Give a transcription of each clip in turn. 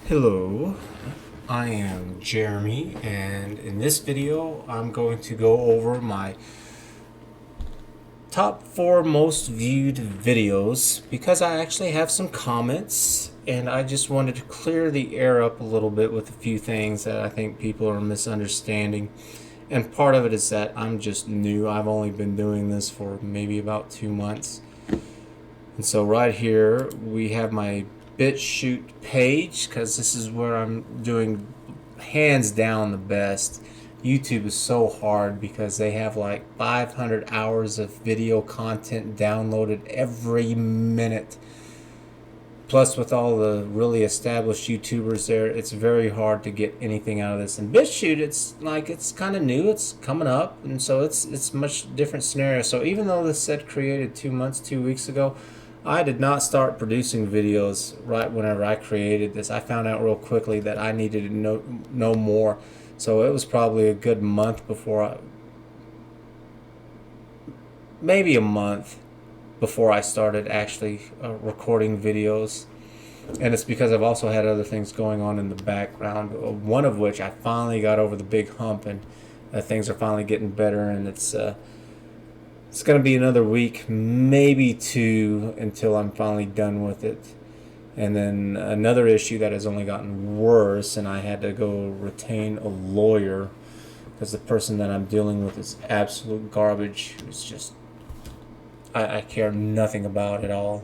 Hello, I am Jeremy, and in this video I'm going to go over my top 4 most viewed videos because I actually have some comments and I just wanted to clear the air up a little bit with a few things that I think people are misunderstanding. And part of it is that I'm just new. I've only been doing this for maybe about 2 months. And so right here we have my Bitchute page because this is where I'm doing hands down the best. YouTube is so hard because they have like 500 hours of video content downloaded every minute. Plus, with all the really established YouTubers there, it's very hard to get anything out of this. And Bitchute, it's kind of new. It's coming up, and so it's much different scenario. So even though this said created 2 months, 2 weeks ago, I did not start producing videos right whenever I created this. I found out real quickly that I needed to know more. So it was probably a good month maybe a month before I started actually recording videos. And it's because I've also had other things going on in the background, one of which I finally got over the big hump, and things are finally getting better, and it's going to be another week, maybe two, until I'm finally done with it. And then another issue that has only gotten worse, and I had to go retain a lawyer because the person that I'm dealing with is absolute garbage. It's just, I care nothing about it all.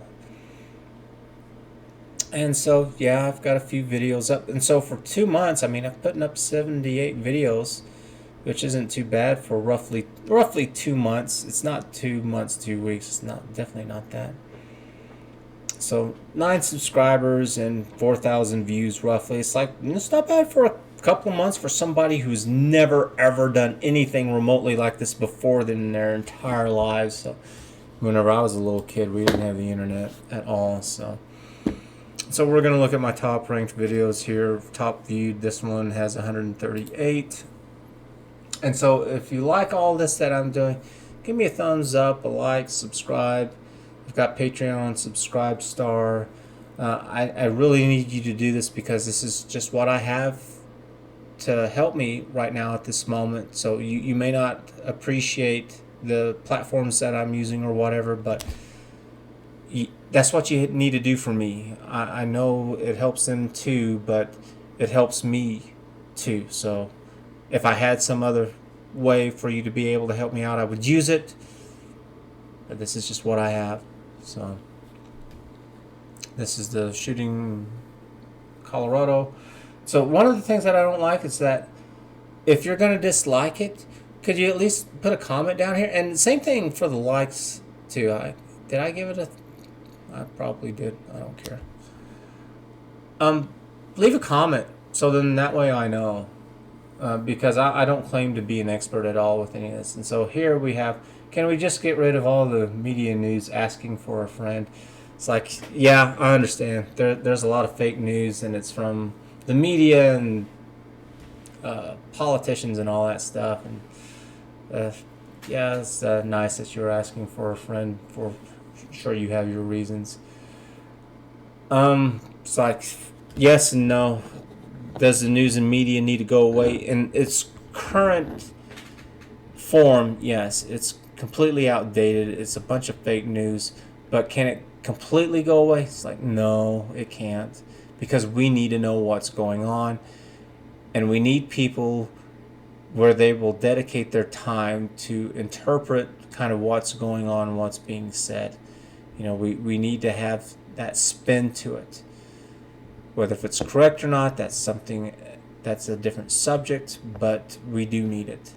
And so, yeah, I've got a few videos up. And so for 2 months, I mean, I've putting up 78 videos, which isn't too bad for roughly 2 months. It's not 2 months, 2 weeks. It's definitely not that. So 9 subscribers and 4,000 views roughly. It's not bad for a couple months for somebody who's never ever done anything remotely like this before in their entire lives. So whenever I was a little kid, we didn't have the internet at all. So we're going to look at my top ranked videos here. Top viewed, this one has 138. And so if you like all this that I'm doing, give me a thumbs up, a like, subscribe. I've got Patreon, Subscribe Star. I really need you to do this because this is just what I have to help me right now at this moment. So you may not appreciate the platforms that I'm using or whatever, but that's what you need to do for me. I know it helps them too, but it helps me too. So if I had some other way for you to be able to help me out, I would use it. But this is just what I have. So this is the shooting Colorado. So one of the things that I don't like is that if you're going to dislike it, could you at least put a comment down here? And same thing for the likes too. Did I give it a... I probably did. I don't care. Leave a comment so then that way I know. Because I don't claim to be an expert at all with any of this. And so here we have, can we just get rid of all the media news asking for a friend? It's like, yeah, I understand. There's a lot of fake news, and it's from the media and politicians and all that stuff. And yeah, it's nice that you're asking for a friend. For sure, you have your reasons. It's like, yes and no. Does the news and media need to go away? In its current form, yes, it's completely outdated. It's a bunch of fake news. But can it completely go away? It's like, no, it can't. Because we need to know what's going on. And we need people where they will dedicate their time to interpret kind of what's going on and what's being said. You know, we need to have that spin to it. Whether if it's correct or not, that's a different subject, but we do need it.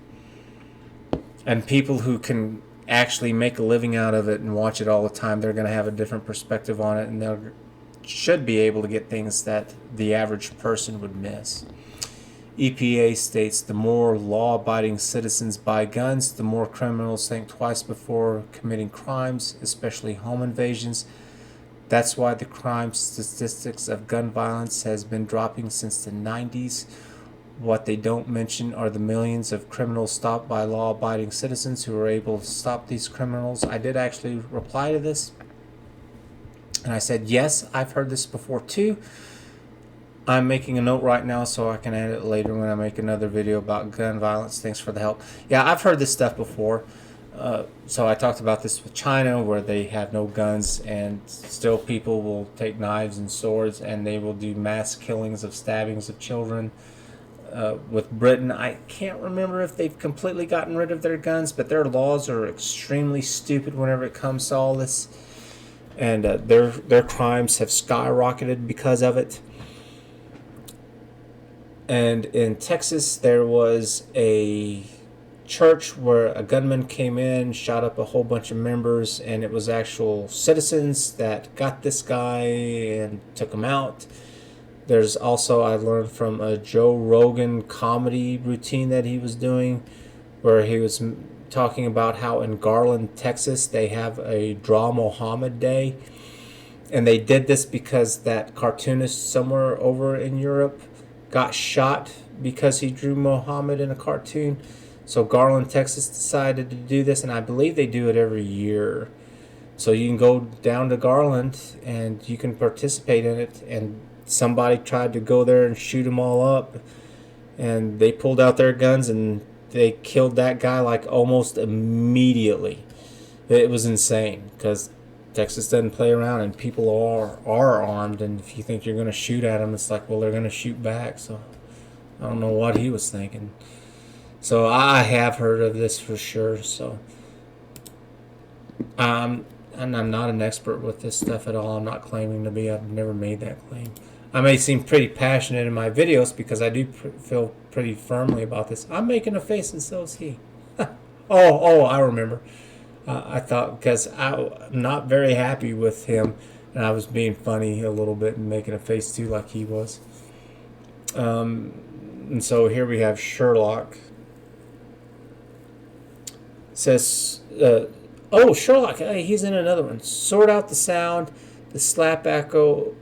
And people who can actually make a living out of it and watch it all the time, they're going to have a different perspective on it, and they should be able to get things that the average person would miss. EPA states the more law-abiding citizens buy guns, the more criminals think twice before committing crimes, especially home invasions. That's why the crime statistics of gun violence has been dropping since the 90s. What they don't mention are the millions of criminals stopped by law-abiding citizens who are able to stop these criminals. I did actually reply to this, and I said, yes, I've heard this before too. I'm making a note right now so I can add it later when I make another video about gun violence. Thanks for the help. Yeah, I've heard this stuff before. So I talked about this with China, where they have no guns, and still people will take knives and swords, and they will do mass killings of stabbings of children. With Britain, I can't remember if they've completely gotten rid of their guns, but their laws are extremely stupid whenever it comes to all this, and their crimes have skyrocketed because of it. And in Texas, there was a church where a gunman came in, shot up a whole bunch of members, and it was actual citizens that got this guy and took him out. There's also, I learned from a Joe Rogan comedy routine that he was doing, where he was talking about how in Garland, Texas, they have a Draw Mohammed Day. And they did this because that cartoonist somewhere over in Europe got shot because he drew Mohammed in a cartoon. So Garland, Texas decided to do this, and I believe they do it every year. So you can go down to Garland and you can participate in it. And somebody tried to go there and shoot them all up, and they pulled out their guns and they killed that guy like almost immediately. It was insane because Texas doesn't play around, and people are armed, and if you think you're going to shoot at them, it's like, well, they're going to shoot back. So I don't know what he was thinking. So I have heard of this for sure. So and I'm not an expert with this stuff at all. I'm not claiming to be. I've never made that claim. I may seem pretty passionate in my videos because I do feel pretty firmly about this. I'm making a face, and so is he. I remember. I thought, because I'm not very happy with him, and I was being funny a little bit and making a face too, like he was. And so here we have Sherlock. It says, Sherlock, he's in another one. Sort out the sound. The slap echo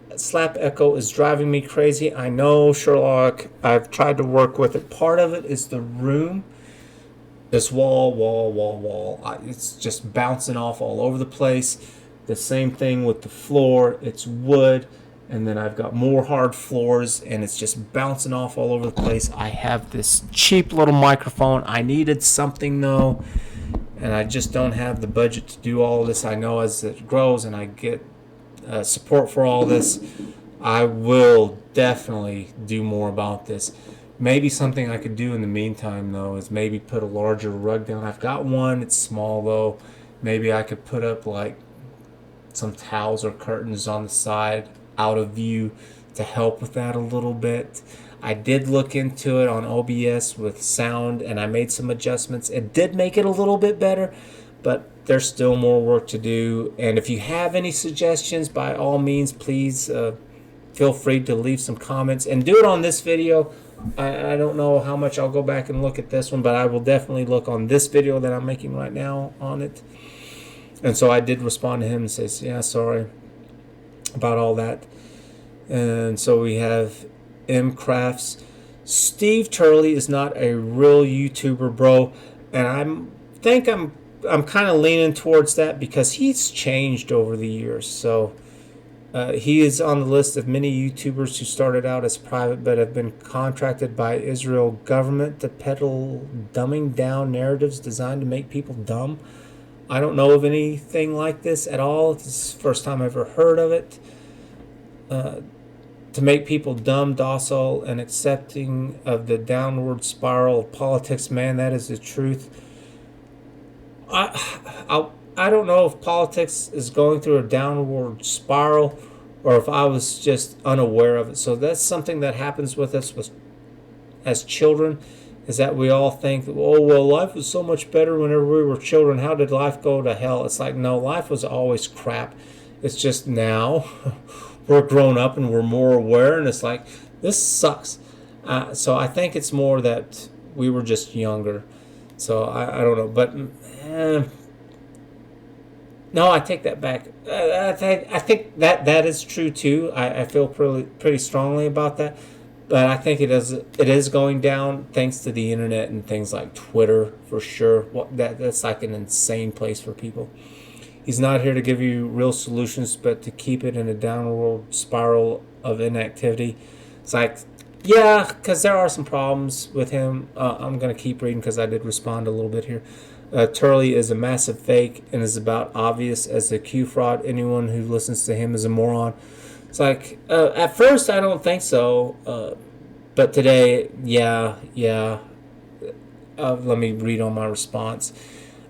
is driving me crazy. I know, Sherlock. I've tried to work with it. Part of it is the room. This wall. It's just bouncing off all over the place. The same thing with the floor. It's wood. And then I've got more hard floors, and it's just bouncing off all over the place. I have this cheap little microphone. I needed something, though, and I just don't have the budget to do all this. I know as it grows and I get support for all this, I will definitely do more about this. Maybe something I could do in the meantime, though, is maybe put a larger rug down. I've got one. It's small, though. Maybe I could put up, like, some towels or curtains on the side out of view to help with that a little bit. I did look into it on OBS with sound, and I made some adjustments. It did make it a little bit better, but there's still more work to do. And if you have any suggestions, by all means, please feel free to leave some comments and do it on this video. I don't know how much I'll go back and look at this one, but I will definitely look on this video that I'm making right now on it. And so I did respond to him and says, yeah, sorry about all that. And so we have M Crafts. Steve Turley is not a real YouTuber, bro, and I'm kind of leaning towards that because he's changed over the years. So he is on the list of many YouTubers who started out as private but have been contracted by Israel government to peddle dumbing down narratives designed to make people dumb. I don't know of anything like this at all. This is the first time I've ever heard of it. To make people dumb, docile, and accepting of the downward spiral of politics, man, that is the truth. I don't know if politics is going through a downward spiral or if I was just unaware of it. So that's something that happens with us as children, is that we all think, oh, well, life was so much better whenever we were children. How did life go to hell? It's like, no, life was always crap. It's just now we're grown up and we're more aware, and it's like, this sucks. So I think it's more that we were just younger. So I don't know. But no, I take that back. I think that is true too. I feel pretty strongly about that. But I think it is going down thanks to the internet and things like Twitter, for sure. That's like an insane place for people. He's not here to give you real solutions, but to keep it in a downward spiral of inactivity. It's like, yeah, because there are some problems with him. I'm going to keep reading because I did respond a little bit here. Turley is a massive fake and is about obvious as a Q fraud. Anyone who listens to him is a moron. It's like, at first, I don't think so. But today, yeah. Let me read on my response.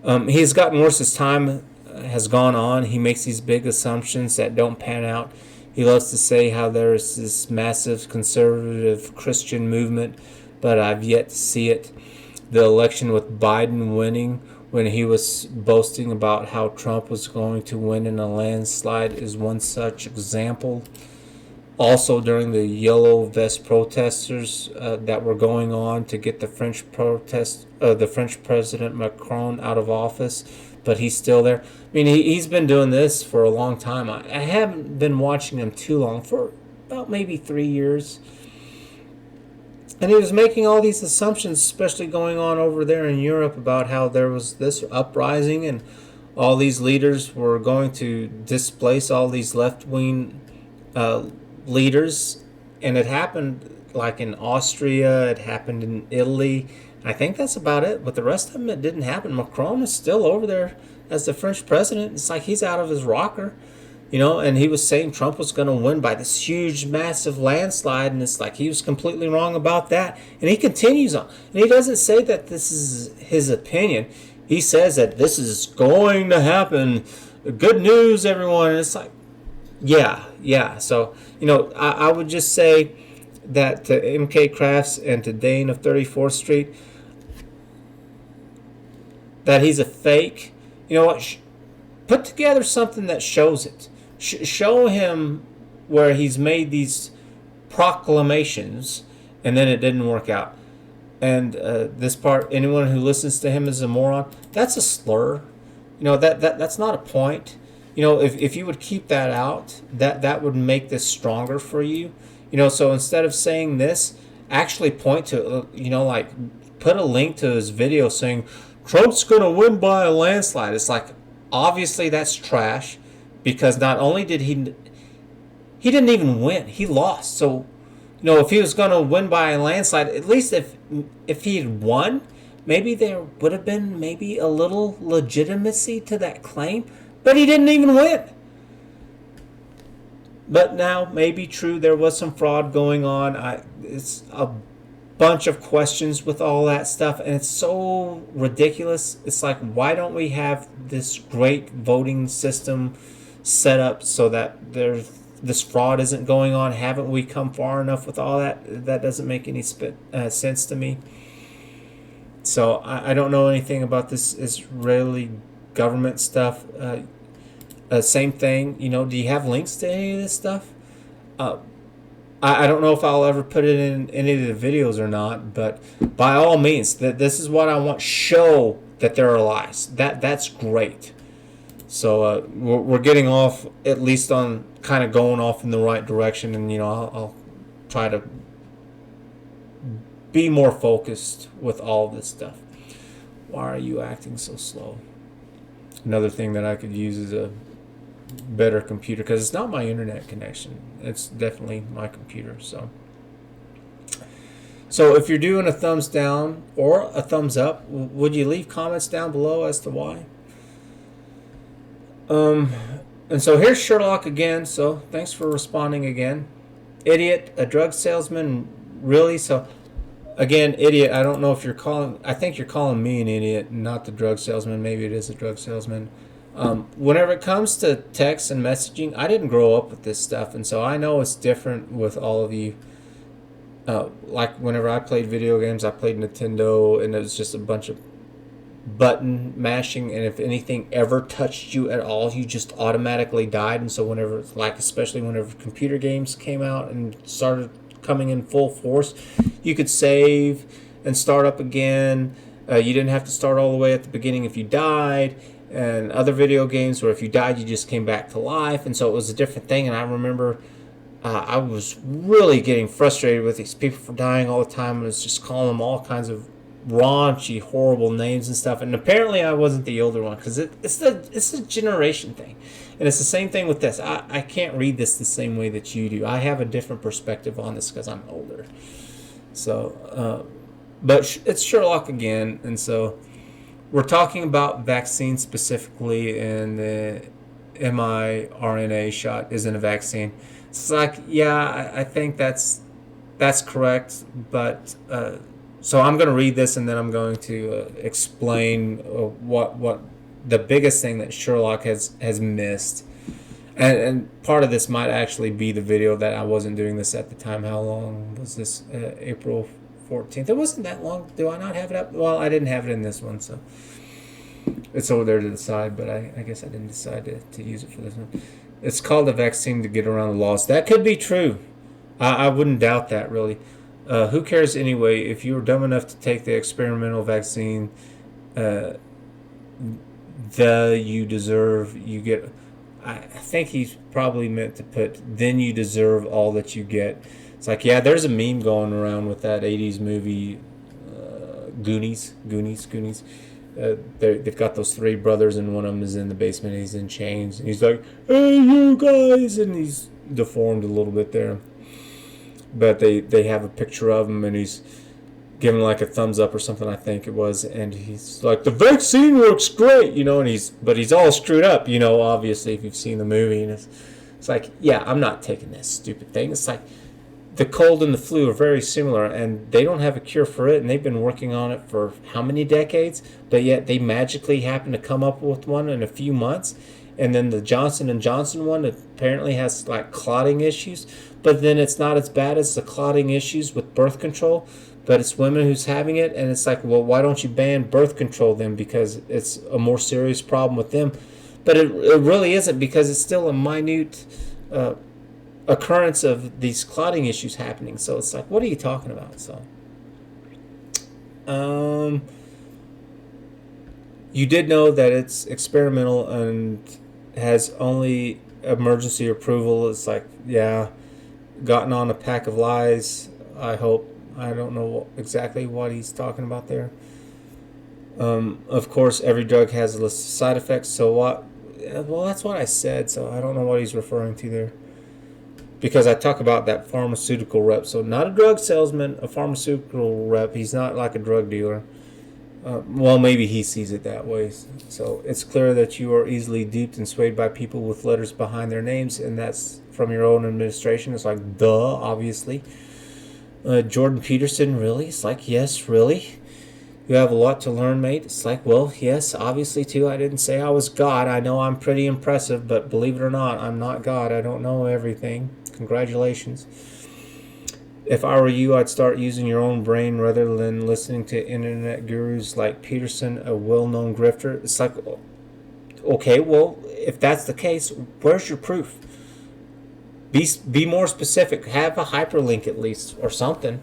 He has gotten worse as time has gone on. He makes these big assumptions that don't pan out. He loves to say how there's this massive conservative Christian movement, but I've yet to see it. The election with Biden winning, when he was boasting about how Trump was going to win in a landslide, is one such example. Also, during the yellow vest protesters that were going on to get the the French President Macron out of office, but he's still there. I mean, he's been doing this for a long time. I haven't been watching him too long, for about maybe 3 years. And he was making all these assumptions, especially going on over there in Europe, about how there was this uprising and all these leaders were going to displace all these left-wing leaders. And it happened like in Austria, it happened in Italy. I think that's about it. But the rest of them, it didn't happen. Macron is still over there as the French president. It's like he's out of his rocker. And he was saying Trump was going to win by this huge, massive landslide, and it's like he was completely wrong about that. And he continues on. And he doesn't say that this is his opinion. He says that this is going to happen. Good news, everyone. And it's like, yeah. So, I would just say that to MK Crafts and to Dane of 34th Street, that he's a fake. You know what? Put together something that shows it. Show him where he's made these proclamations and then it didn't work out. And this part, anyone who listens to him is a moron. That's a slur. That's not a point. If you would keep that out, that would make this stronger for you. So instead of saying this, actually point to it. Like put a link to his video saying Trump's gonna win by a landslide. It's like, obviously that's trash, because not only did he didn't even win, he lost. So, if he was going to win by a landslide, at least if he had won, maybe there would have been maybe a little legitimacy to that claim. But he didn't even win. But now, maybe true, there was some fraud going on. It's a bunch of questions with all that stuff, and it's so ridiculous. It's like, why don't we have this great voting system set up so that this fraud isn't going on? Haven't we come far enough with all that? That doesn't make any sense to me. So I don't know anything about this Israeli government stuff. Same thing. Do you have links to any of this stuff? I don't know if I'll ever put it in any of the videos or not, but by all means, this is what I want. Show that there are lies. That's great. So we're getting off, at least on kind of going off in the right direction, and I'll try to be more focused with all this stuff. Why are you acting so slow? Another thing that I could use is a better computer, because it's not my internet connection. It's definitely my computer. So if you're doing a thumbs down or a thumbs up, would you leave comments down below as to why? And so here's Sherlock again. So thanks for responding again. Idiot, a drug salesman, really? So again, idiot, I don't know if I think you're calling me an idiot, not the drug salesman. Maybe it is a drug salesman. Whenever it comes to text and messaging, I didn't grow up with this stuff, and so I know it's different with all of you. Like whenever I played video games, I played Nintendo, and it was just a bunch of button mashing, and if anything ever touched you at all, you just automatically died. And so whenever, like especially whenever computer games came out and started coming in full force, you could save and start up again. You didn't have to start all the way at the beginning if you died. And other video games where if you died, you just came back to life. And so it was a different thing. And I remember I was really getting frustrated with these people for dying all the time. I was just calling them all kinds of raunchy, horrible names and stuff. And apparently, I wasn't the older one because it's a generation thing, and it's the same thing with this. I can't read this the same way that you do. I have a different perspective on this because I'm older. So, but it's Sherlock again, and so we're talking about vaccines specifically, and the mRNA shot isn't a vaccine. It's like, yeah, I think that's correct, but so I'm going to read this and then I'm going to explain what the biggest thing that Sherlock has missed, and part of this might actually be the video that I wasn't doing this at the time. How long was this? April 14th. It wasn't that long. Do I not have it up? Well, I didn't have it in this one, so it's over there to the side, but I guess I didn't decide to use it for this one. It's called a vaccine to get around the laws. That could be true. I wouldn't doubt that, really. Who cares anyway? If you were dumb enough to take the experimental vaccine, you deserve, you get. I think he's probably meant to put, then you deserve all that you get. It's like, yeah, there's a meme going around with that 80s movie, Goonies. They've got those three brothers, and one of them is in the basement. And he's in chains, and he's like, "Hey, you guys!" And he's deformed a little bit there, but they have a picture of him, and he's giving like a thumbs up or something, I think it was, and he's like, "The vaccine works great," and he's all screwed up, obviously if you've seen the movie, and it's like, yeah, I'm not taking this stupid thing. It's like the cold and the flu are very similar, and they don't have a cure for it, and they've been working on it for how many decades, but yet they magically happen to come up with one in a few months. And then the Johnson & Johnson one apparently has like clotting issues, but then it's not as bad as the clotting issues with birth control, but it's women who's having it, and it's like, well, why don't you ban birth control then, because it's a more serious problem with them? But it really isn't, because it's still a minute occurrence of these clotting issues happening. So it's like, what are you talking about? So you did know that it's experimental and has only emergency approval. It's like, yeah, gotten on a pack of lies, I hope. I don't know exactly what he's talking about there. Of course, every drug has a list of side effects. So what? Well, that's what I said. So I don't know what he's referring to there, because I talk about that pharmaceutical rep. So not a drug salesman, a pharmaceutical rep. He's not like a drug dealer. Well, maybe he sees it that way. So it's clear that you are easily duped and swayed by people with letters behind their names, and that's from your own administration. It's like, duh, obviously. Jordan Peterson, really? It's like, yes, really? You have a lot to learn, mate. It's like, well, yes, obviously, too. I didn't say I was God. I know I'm pretty impressive, but believe it or not, I'm not God. I don't know everything. Congratulations. If I were you, I'd start using your own brain rather than listening to internet gurus like Peterson, a well-known grifter. It's like, okay, well, if that's the case, where's your proof? Be more specific. Have a hyperlink at least, or something.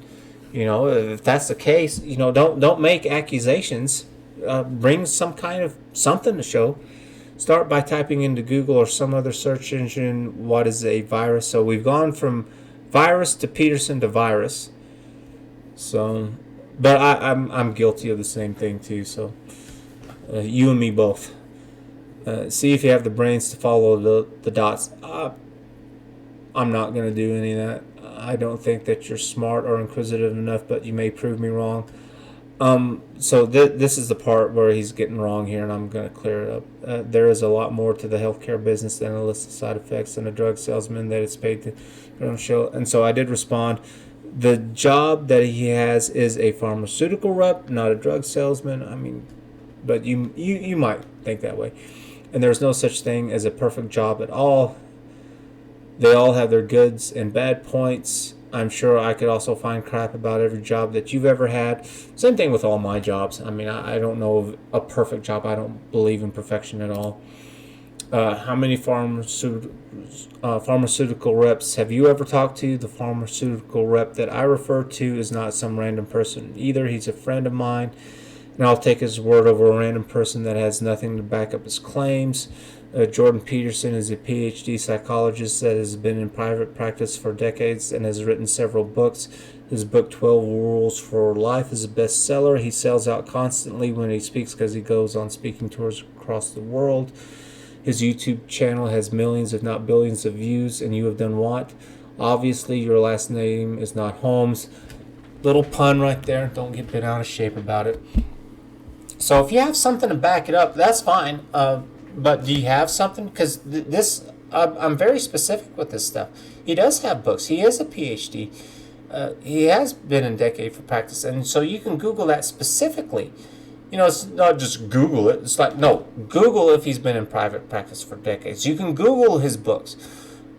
If that's the case, don't make accusations. Bring some kind of something to show. Start by typing into Google or some other search engine, what is a virus? So we've gone from virus to Peterson to virus. So, but I'm guilty of the same thing too. So you and me both. See if you have the brains to follow the dots. I'm not going to do any of that. I don't think that you're smart or inquisitive enough, but you may prove me wrong. So this is the part where he's getting wrong here, and I'm going to clear it up. There is a lot more to the healthcare business than a list of side effects and a drug salesman that is paid to show. And so I did respond. The job that he has is a pharmaceutical rep, not a drug salesman. I mean, but you might think that way. And there's no such thing as a perfect job at all. They all have their goods and bad points. I'm sure I could also find crap about every job that you've ever had. Same thing with all my jobs. I mean, I don't know of a perfect job. I don't believe in perfection at all. How many pharmaceutical reps have you ever talked to? The pharmaceutical rep that I refer to is not some random person either. He's a friend of mine, and I'll take his word over a random person that has nothing to back up his claims. Jordan Peterson is a PhD psychologist that has been in private practice for decades and has written several books. His book 12 Rules for Life is a bestseller. He sells out constantly when he speaks because he goes on speaking tours across the world. His YouTube channel has millions, if not billions, of views. And you have done what? Obviously, your last name is not Holmes. Little pun right there. Don't get bent out of shape about it. So if you have something to back it up, that's fine. But do you have something? Because I'm very specific with this stuff. He does have books. He is a PhD. He has been in decade for practice, and so you can Google that specifically. You know, it's not just Google it. It's like, no, Google if he's been in private practice for decades. You can Google his books.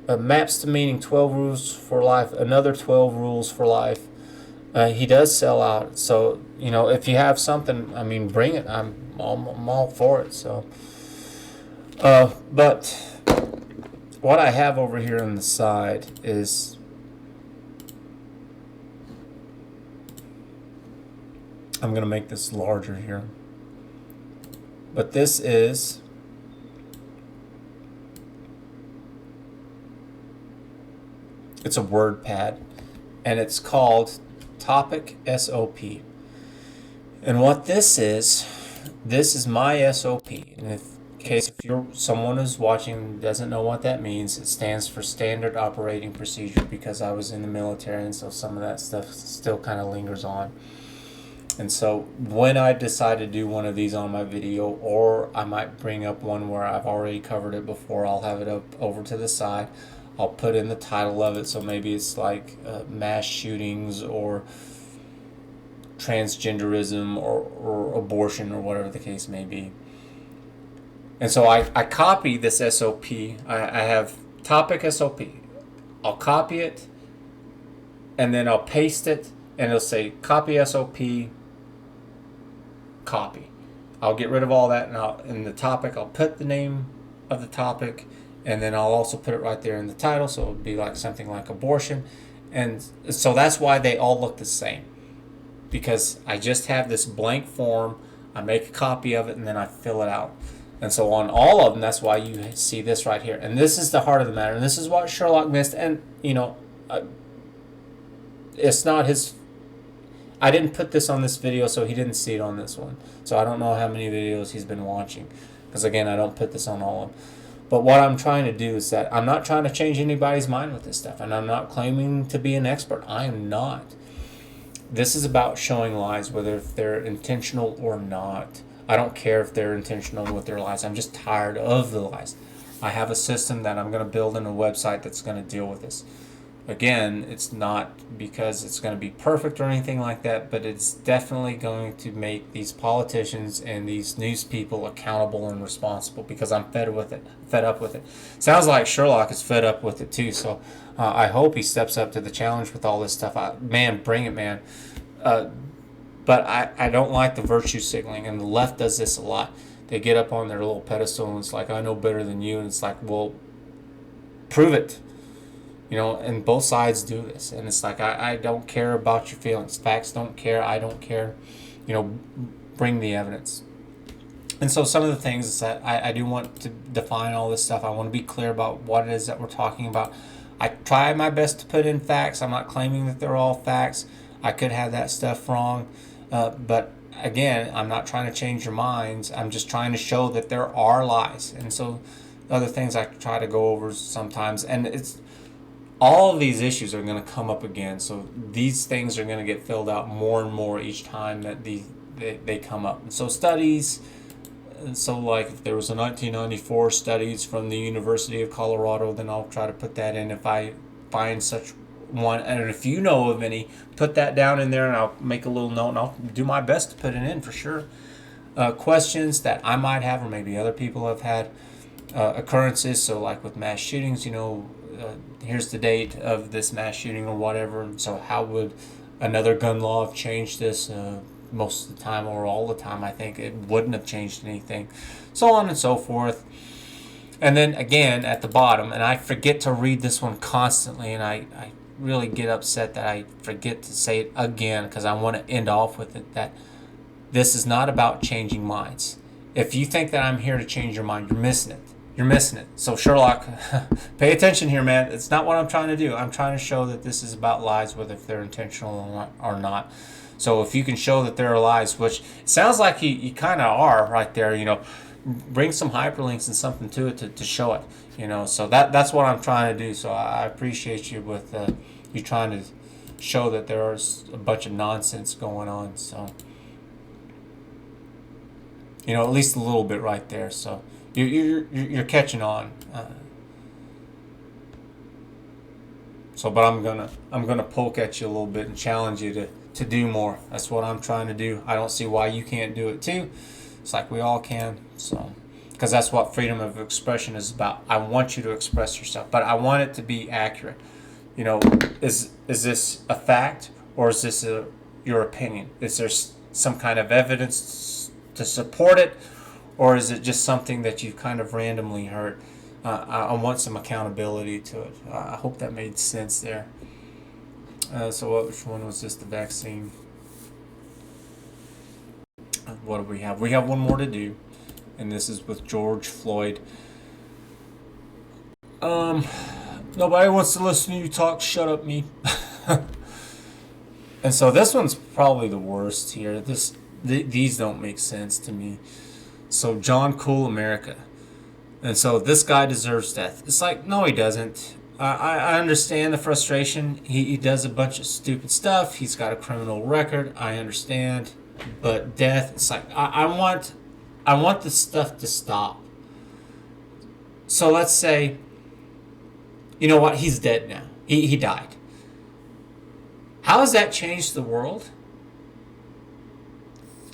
Maps to Meaning, 12 Rules for Life, another 12 Rules for Life. He does sell out. So, you know, if you have something, I mean, bring it. I'm all for it. So, but what I have over here on the side is... I'm going to make this larger here. But this is it's a word pad, and it's called Topic SOP. And what this is my SOP. And if you're someone who's watching and doesn't know what that means, it stands for Standard Operating Procedure, because I was in the military, and so some of that stuff still kind of lingers on. And so when I decide to do one of these on my video, or I might bring up one where I've already covered it before, I'll have it up over to the side. I'll put in the title of it, so maybe it's like mass shootings or transgenderism or abortion or whatever the case may be. And so I copy this SOP. I have topic SOP. I'll copy it, and then I'll paste it, and it'll say copy SOP, copy. I'll get rid of all that, and in the topic I'll put the name of the topic, and then I'll also put it right there in the title, so it'll be like something like abortion. And so that's why they all look the same, because I just have this blank form, I make a copy of it, and then I fill it out. And so on all of them, that's why you see this right here. And this is the heart of the matter, and this is what Sherlock missed. And you know, it's not his... I didn't put this on this video, so he didn't see it on this one. So I don't know how many videos he's been watching, because again, I don't put this on all of them. But what I'm trying to do is that I'm not trying to change anybody's mind with this stuff, and I'm not claiming to be an expert. I am not. This is about showing lies, whether if they're intentional or not. I don't care if they're intentional with their lies. I'm just tired of the lies. I have a system that I'm going to build in a website that's going to deal with this. Again, it's not because it's going to be perfect or anything like that, but it's definitely going to make these politicians and these news people accountable and responsible, because I'm fed up with it. Sounds like Sherlock is fed up with it too, so I hope he steps up to the challenge with all this stuff. Man, bring it, man. But I don't like the virtue signaling, and the left does this a lot. They get up on their little pedestal, and it's like, I know better than you, and it's like, well, prove it. You know, and both sides do this. And it's like, I don't care about your feelings. Facts don't care. I don't care. You know, bring the evidence. And so some of the things is that I do want to define all this stuff. I want to be clear about what it is that we're talking about. I try my best to put in facts. I'm not claiming that they're all facts. I could have that stuff wrong. But again, I'm not trying to change your minds. I'm just trying to show that there are lies. And so other things I try to go over sometimes. And it's... all of these issues are going to come up again, so these things are going to get filled out more and more each time that they come up. And so studies, and so like if there was a 1994 studies from the University of Colorado, then I'll try to put that in if I find such one. And if you know of any, put that down in there, and I'll make a little note, and I'll do my best to put it in for sure. Questions that I might have, or maybe other people have had, occurrences, so like with mass shootings, you know, here's the date of this mass shooting or whatever, and so how would another gun law have changed this? Most of the time, or all the time, I think it wouldn't have changed anything, so on and so forth. And then again at the bottom, and I forget to read this one constantly, and I really get upset that I forget to say it again, because I want to end off with it, that this is not about changing minds. If you think that I'm here to change your mind, you're missing it. you're missing it. So Sherlock, pay attention here, man. It's not what I'm trying to do. I'm trying to show that this is about lies, whether if they're intentional or not. So if you can show that there are lies, which sounds like you kind of are right there, bring some hyperlinks and something to it to show it, So that's what I'm trying to do. So I appreciate you with you trying to show that there's a bunch of nonsense going on. So at least a little bit right there. So you're catching on. But I'm gonna poke at you a little bit and challenge you to do more. That's what I'm trying to do. I don't see why you can't do it too. It's like we all can. So, because that's what freedom of expression is about. I want you to express yourself, but I want it to be accurate. Is this a fact or is this your opinion? Is there some kind of evidence to support it, or is it just something that you've kind of randomly heard? I want some accountability to it. I hope that made sense there. Which one was this? The vaccine. What do we have? We have one more to do, and this is with George Floyd. Nobody wants to listen to you talk. Shut up, me. And so this one's probably the worst here. These don't make sense to me. So John Cool America. And so this guy deserves death. It's like, no, he doesn't. I understand the frustration. He does a bunch of stupid stuff. He's got a criminal record. I understand. But death, it's like, I want this stuff to stop. So let's say, you know what? He's dead now. He died. How has that changed the world?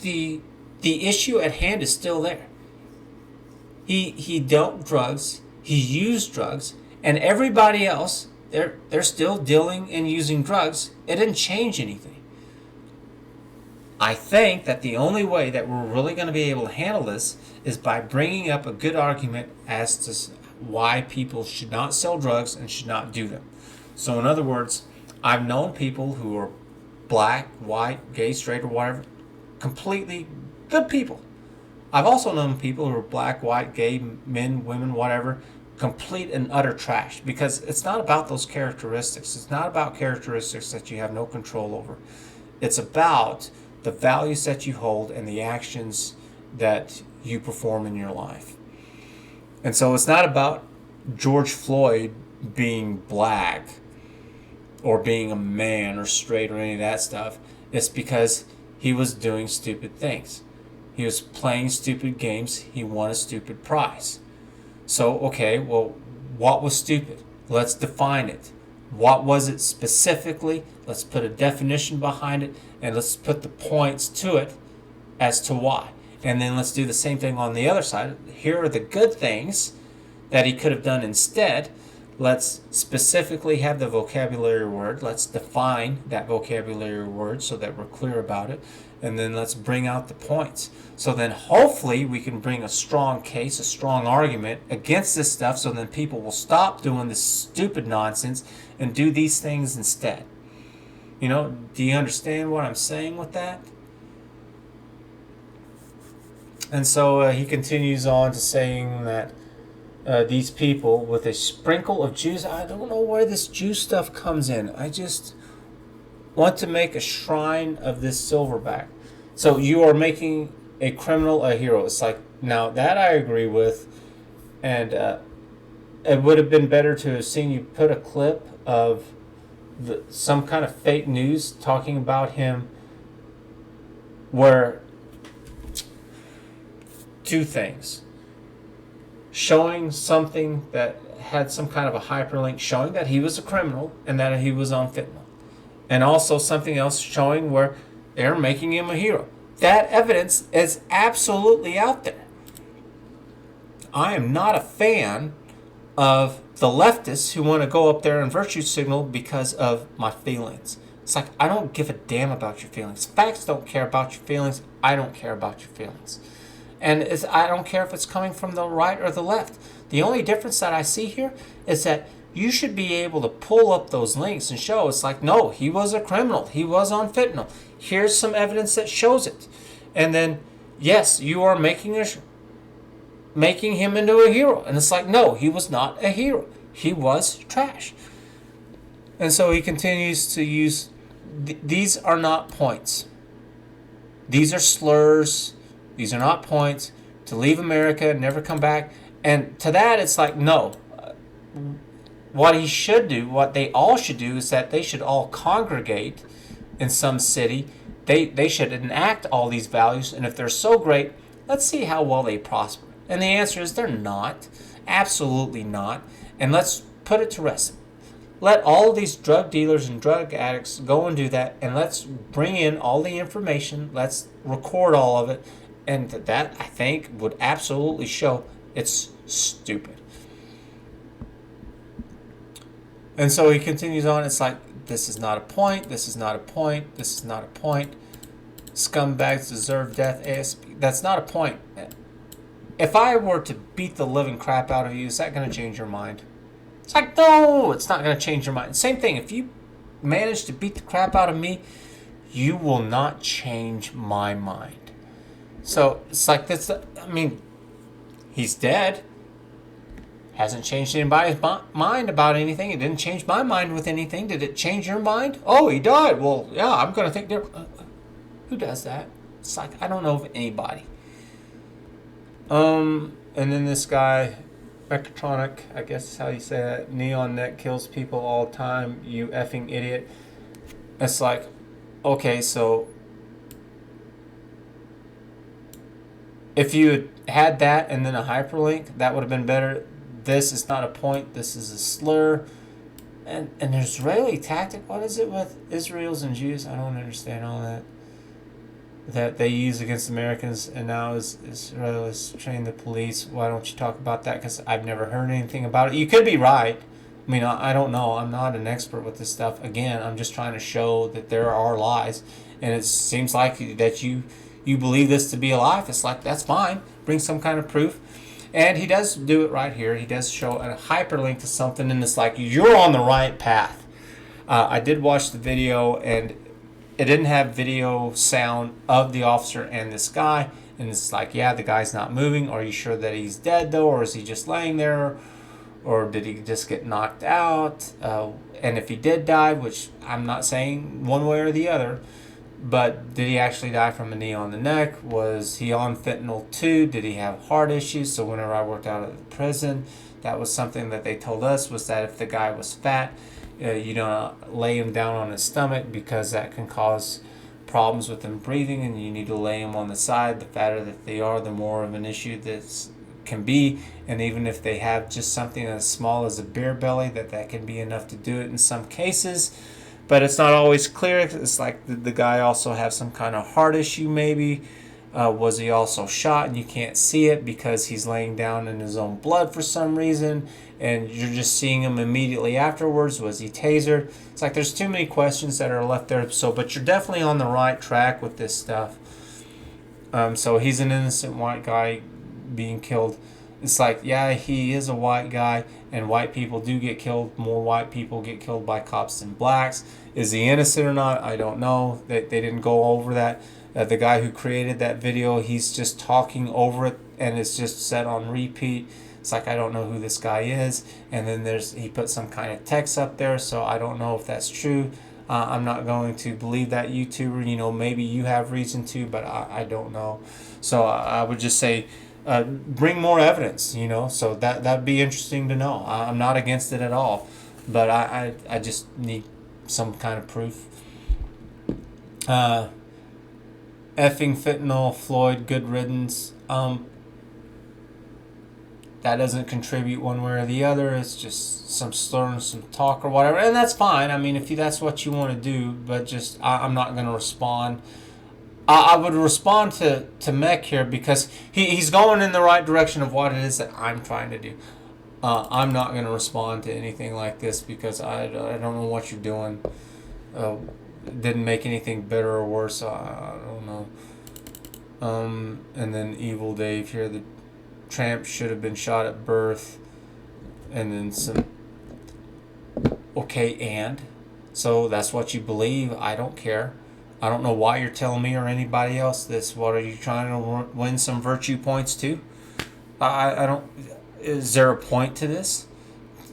The issue at hand is still there. He dealt drugs. He used drugs. And everybody else, they're still dealing and using drugs. It didn't change anything. I think that the only way that we're really going to be able to handle this is by bringing up a good argument as to why people should not sell drugs and should not do them. So in other words, I've known people who are black, white, gay, straight, or whatever, completely good people. I've also known people who are black, white, gay, men, women, whatever, complete and utter trash, because it's not about those characteristics. It's not about characteristics that you have no control over. It's about the values that you hold and the actions that you perform in your life. And so it's not about George Floyd being black or being a man or straight or any of that stuff. It's because he was doing stupid things. He was playing stupid games. He won a stupid prize. So, okay, well, what was stupid? Let's define it. What was it specifically? Let's put a definition behind it, and let's put the points to it as to why. And then let's do the same thing on the other side. Here are the good things that he could have done instead. Let's specifically have the vocabulary word. Let's define that vocabulary word so that we're clear about it. And then let's bring out the points. So then hopefully we can bring a strong case, a strong argument against this stuff, so then people will stop doing this stupid nonsense and do these things instead. Do you understand what I'm saying with that? And so he continues on to saying that these people with a sprinkle of Jews, I don't know where this Jew stuff comes in. I just want to make a shrine of this silverback. So you are making a criminal a hero. It's like, now that I agree with, and it would have been better to have seen you put a clip of some kind of fake news talking about him where two things. Showing something that had some kind of a hyperlink showing that he was a criminal and that he was on fentanyl. And also something else showing where they're making him a hero. That evidence is absolutely out there. I am not a fan of the leftists who want to go up there and virtue signal because of my feelings. It's like, I don't give a damn about your feelings. Facts don't care about your feelings. I don't care about your feelings. And I don't care if it's coming from the right or the left. The only difference that I see here is that you should be able to pull up those links and show it's like, no, he was a criminal. He was on fentanyl. Here's some evidence that shows it. And then, yes, you are making making him into a hero. And it's like, no, he was not a hero. He was trash. And so he continues to use, these are not points. These are slurs. These are not points. To leave America and never come back. And to that, it's like, no. What he should do, what they all should do, is that they should all congregate in some city. They should enact all these values. And if they're so great, let's see how well they prosper. And the answer is they're not. Absolutely not. And let's put it to rest. Let all of these drug dealers and drug addicts go and do that, and let's bring in all the information. Let's record all of it, and that, I think, would absolutely show it's stupid. And so he continues on. It's like, this is not a point. This is not a point. This is not a point. Scumbags deserve death. ASP. That's not a point. If I were to beat the living crap out of you, is that going to change your mind? It's like, no, it's not going to change your mind. Same thing. If you manage to beat the crap out of me, you will not change my mind. So it's like this. I mean, he's dead. Hasn't changed anybody's mind about anything. It didn't change my mind with anything. Did it change your mind? Oh, he died. Well, yeah, I'm going to think different. Who does that? It's like, I don't know of anybody. And then this guy, Mechatronic, I guess is how you say that. Neon neck kills people all the time. You effing idiot. It's like, okay, so if you had that and then a hyperlink, that would have been better. This is not a point. This is a slur. And Israeli tactic. What is it with Israelis and Jews? I don't understand all that they use against Americans, and now Israel is training the police. Why don't you talk about that? Because I've never heard anything about it. You could be right. I mean, I don't know. I'm not an expert with this stuff. Again, I'm just trying to show that there are lies, and it seems like that you believe this to be a lie. If it's like, that's fine. Bring some kind of proof. And he does do it right here. He does show a hyperlink to something, and it's like, you're on the right path. I did watch the video, and it didn't have video sound of the officer and this guy. And it's like, yeah, the guy's not moving. Are you sure that he's dead, though? Or is he just laying there? Or did he just get knocked out? And if he did die, which I'm not saying one way or the other, but did he actually die from a knee on the neck? Was he on fentanyl too? Did he have heart issues? So whenever I worked out at the prison, that was something that they told us, was that if the guy was fat, you don't lay him down on his stomach, because that can cause problems with him breathing, and you need to lay him on the side. The fatter that they are, the more of an issue that can be. And even if they have just something as small as a beer belly, that can be enough to do it in some cases. But it's not always clear. It's like, did the guy also have some kind of heart issue maybe? Was he also shot and you can't see it because he's laying down in his own blood for some reason, and you're just seeing him immediately afterwards? Was he tasered? It's like, there's too many questions that are left there. So, but you're definitely on the right track with this stuff. So he's an innocent white guy being killed. It's like, yeah, he is a white guy, and white people do get killed. More white people get killed by cops than blacks. Is he innocent or not? I don't know. They didn't go over that. The guy who created that video, he's just talking over it, and it's just set on repeat. It's like, I don't know who this guy is. And then he put some kind of text up there, so I don't know if that's true. I'm not going to believe that YouTuber. You know, maybe you have reason to, but I don't know. So I would just say, bring more evidence, you know. So that'd be interesting to know. I'm not against it at all, but I just need some kind of proof. Effing fentanyl, Floyd, good riddance. That doesn't contribute one way or the other. It's just some slur and some talk or whatever, and that's fine. I mean, if that's what you want to do, but just I'm not going to respond. I would respond to Mech here, because he's going in the right direction of what it is that I'm trying to do. I'm not going to respond to anything like this, because I don't know what you're doing. It didn't make anything better or worse. I don't know. And then Evil Dave here, the tramp should have been shot at birth. And then some. Okay, and so that's what you believe. I don't care. I don't know why you're telling me or anybody else this. What are you trying to win some virtue points too? I don't. Is there a point to this?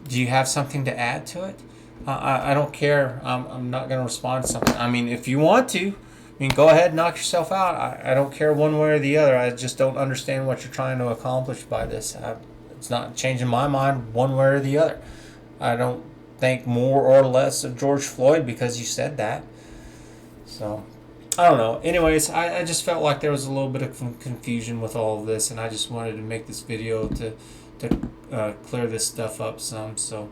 Do you have something to add to it? I don't care. I'm not going to respond to something. I mean, if you want to, I mean, go ahead and knock yourself out. I don't care one way or the other. I just don't understand what you're trying to accomplish by this. It's not changing my mind one way or the other. I don't think more or less of George Floyd because you said that. So, I don't know. Anyways, I just felt like there was a little bit of confusion with all of this, and I just wanted to make this video to clear this stuff up some. So,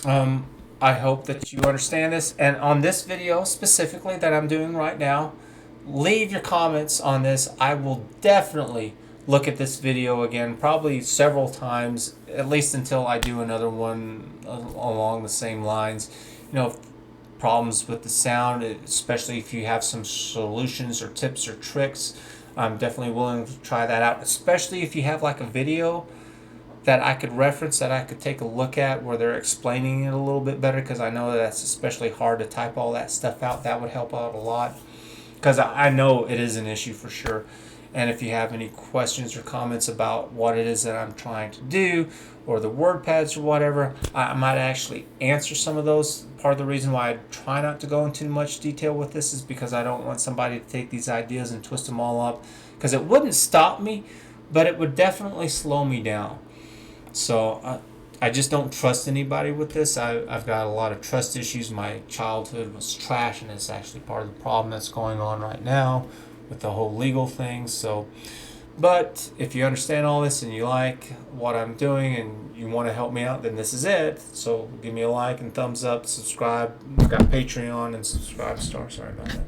um, I hope that you understand this. And on this video specifically that I'm doing right now, leave your comments on this. I will definitely look at this video again, probably several times, at least until I do another one along the same lines. You know, problems with the sound, especially if you have some solutions or tips or tricks. I'm definitely willing to try that out, especially if you have like a video that I could reference, that I could take a look at where they're explaining it a little bit better, because I know that's especially hard to type all that stuff out. That would help out a lot, because I know it is an issue for sure. And if you have any questions or comments about what it is that I'm trying to do, or the word pads or whatever, I might actually answer some of those. Part of the reason why I try not to go into much detail with this is because I don't want somebody to take these ideas and twist them all up, because it wouldn't stop me, but it would definitely slow me down. So I just don't trust anybody with this. I've got a lot of trust issues. My childhood was trash, and it's actually part of the problem that's going on right now with the whole legal thing. So, but if you understand all this and you like what I'm doing and you want to help me out, then this is it. So give me a like and thumbs up, subscribe. I've got Patreon and subscribe star. Sorry about that.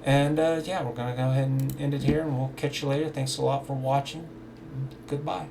And yeah, we're going to go ahead and end it here, and we'll catch you later. Thanks a lot for watching. Goodbye.